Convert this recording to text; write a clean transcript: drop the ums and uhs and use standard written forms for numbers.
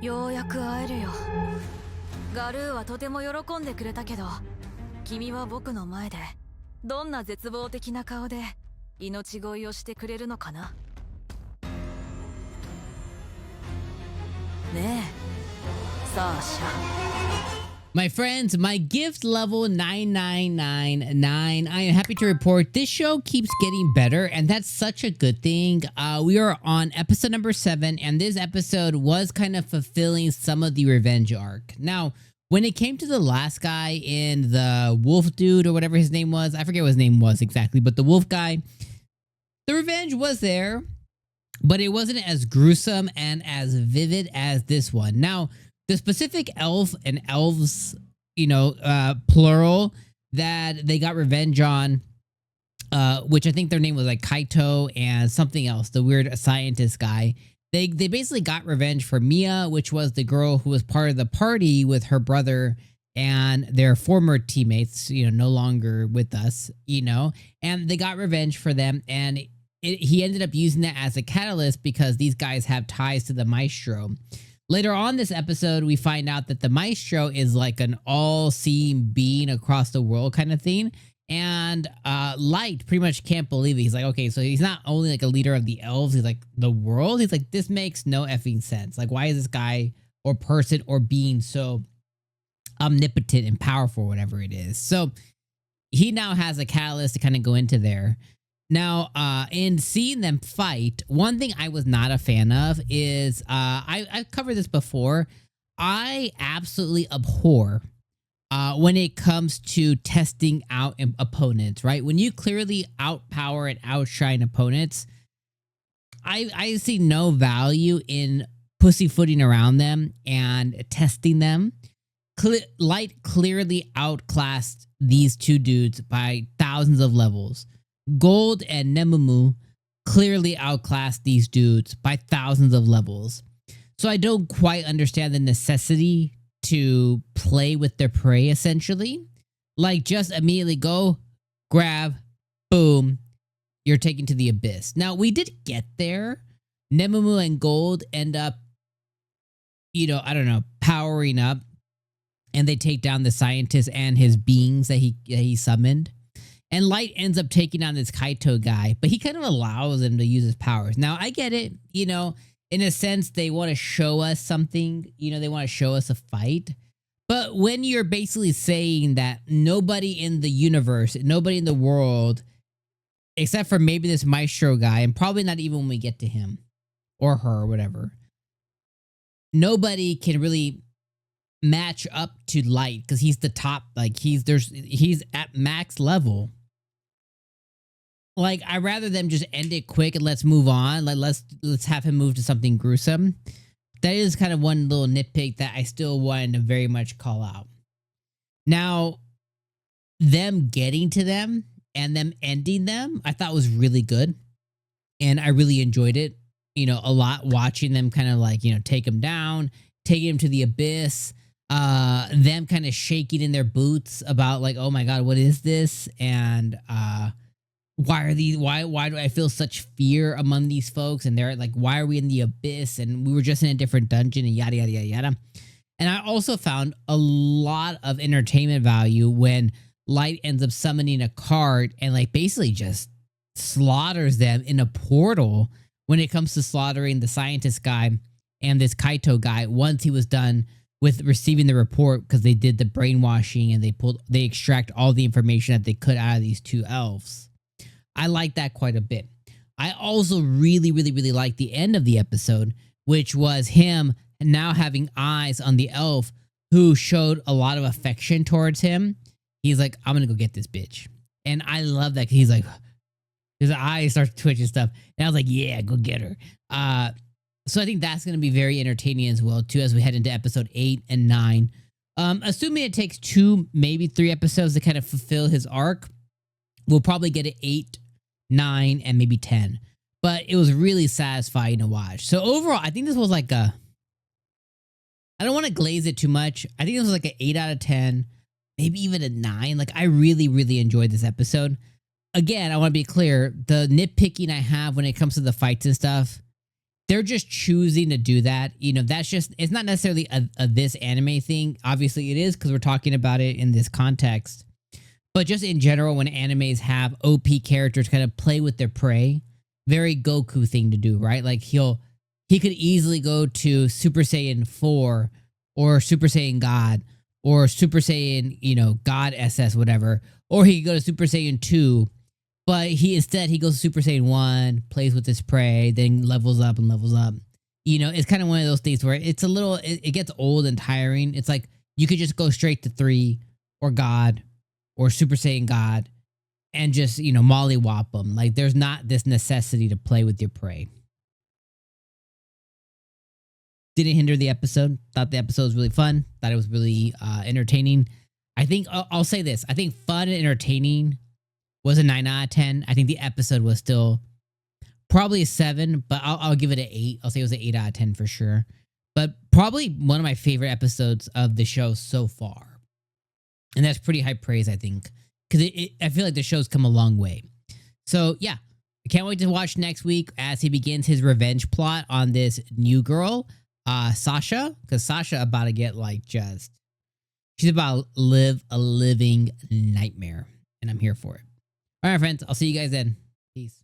ようやく会えるよ。ガルーはとても喜んでくれたけど、君は僕の前でどんな絶望的な顔で命乞いをしてくれるのかな。ねえ、さあシャ。My friends, my gift level 9999. I am happy to report this show keeps getting better, and that's such a good thing. We are on episode number 7, and this episode was kind of fulfilling some of the revenge arc. Now, when it came to the last guy in the wolf dude or whatever his name was, I forget what his name was exactly, but the wolf guy, the revenge was there, but it wasn't as gruesome and as vivid as this one. Now, the specific elf and elves, plural, that they got revenge on, which I think their name was like Kaito and something else, the weird scientist guy. They basically got revenge for Mia, which was the girl who was part of the party with her brother and their former teammates, no longer with us, and they got revenge for them. And he ended up using that as a catalyst because these guys have ties to the maestro. Later on this episode, we find out that the maestro is like an all-seeing being across the world kind of thing. And Light pretty much can't believe it. He's like, okay, so he's not only like a leader of the elves, he's like the world. He's like, this makes no effing sense. Like, why is this guy or person or being so omnipotent and powerful, whatever it is? So he now has a catalyst to kind of go into there. Now, in seeing them fight, one thing I was not a fan of is, I've covered this before, I absolutely abhor when it comes to testing out opponents, right? When you clearly outpower and outshine opponents, I see no value in pussyfooting around them and testing them. Light clearly outclassed these two dudes by thousands of levels. Gold and Nemumu clearly outclassed these dudes by thousands of levels. So I don't quite understand the necessity to play with their prey, essentially. Like, just immediately go, grab, boom, you're taken to the abyss. Now, we did get there. Nemumu and Gold end up, powering up. And they take down the scientist and his beings that he summoned. And Light ends up taking on this Kaito guy, but he kind of allows him to use his powers. Now, I get it, in a sense, they want to show us something, they want to show us a fight. But when you're basically saying that nobody in the universe, nobody in the world, except for maybe this maestro guy, and probably not even when we get to him or her or whatever, nobody can really match up to Light because he's the top, like he's at max level. Like, I'd rather them just end it quick and let's move on. Like, let's have him move to something gruesome. That is kind of one little nitpick that I still wanted to very much call out. Now, them getting to them and them ending them, I thought was really good. And I really enjoyed it, a lot, watching them kind of like, take him down, taking him to the abyss, them kind of shaking in their boots about like, oh my God, what is this? And, why do I feel such fear among these folks? And they're like, why are we in the abyss? And we were just in a different dungeon and yada, yada, yada, yada. And I also found a lot of entertainment value when Light ends up summoning a card and like basically just slaughters them in a portal when it comes to slaughtering the scientist guy and this Kaito guy once he was done with receiving the report, because they did the brainwashing and they extract all the information that they could out of these two elves. I like that quite a bit. I also really, really, really like the end of the episode, which was him now having eyes on the elf who showed a lot of affection towards him. He's like, I'm going to go get this bitch. And I love that. He's like, his eyes start to twitch and stuff. And I was like, yeah, go get her. So I think that's going to be very entertaining as well, too, as we head into episode 8 and 9. Assuming it takes 2, maybe 3 episodes to kind of fulfill his arc, we'll probably get it 8, 9, and maybe 10. But it was really satisfying to watch. So overall, I think this was like I don't want to glaze it too much. I think this was like an 8 out of 10, maybe even a 9. Like, I really, really enjoyed this episode. Again, I want to be clear. The nitpicking I have when it comes to the fights and stuff, they're just choosing to do that. You know, that's just, it's not necessarily a this anime thing. Obviously it is because we're talking about it in this context. But just in general, when animes have OP characters kind of play with their prey, very Goku thing to do, right? Like he could easily go to Super Saiyan 4 or Super Saiyan God or Super Saiyan, you know, God SS, whatever. Or he could go to Super Saiyan 2, but he goes to Super Saiyan 1, plays with his prey, then levels up and levels up. You know, it's kind of one of those things where it's a little, it gets old and tiring. It's like you could just go straight to 3 or God or Super Saiyan God and just, you know, mollywop them. Like there's not this necessity to play with your prey. Didn't hinder the episode. Thought the episode was really fun. Thought it was really entertaining. I think I'll say this. I think fun and entertaining was a 9 out of 10. I think the episode was still probably a 7, but I'll give it an 8. I'll say it was an 8 out of 10 for sure. But probably one of my favorite episodes of the show so far. And that's pretty high praise, I think, because I feel like the show's come a long way. So yeah, I can't wait to watch next week as he begins his revenge plot on this new girl, Sasha, because Sasha about to get like she's about to live a living nightmare, and I'm here for it. All right, friends, I'll see you guys then. Peace.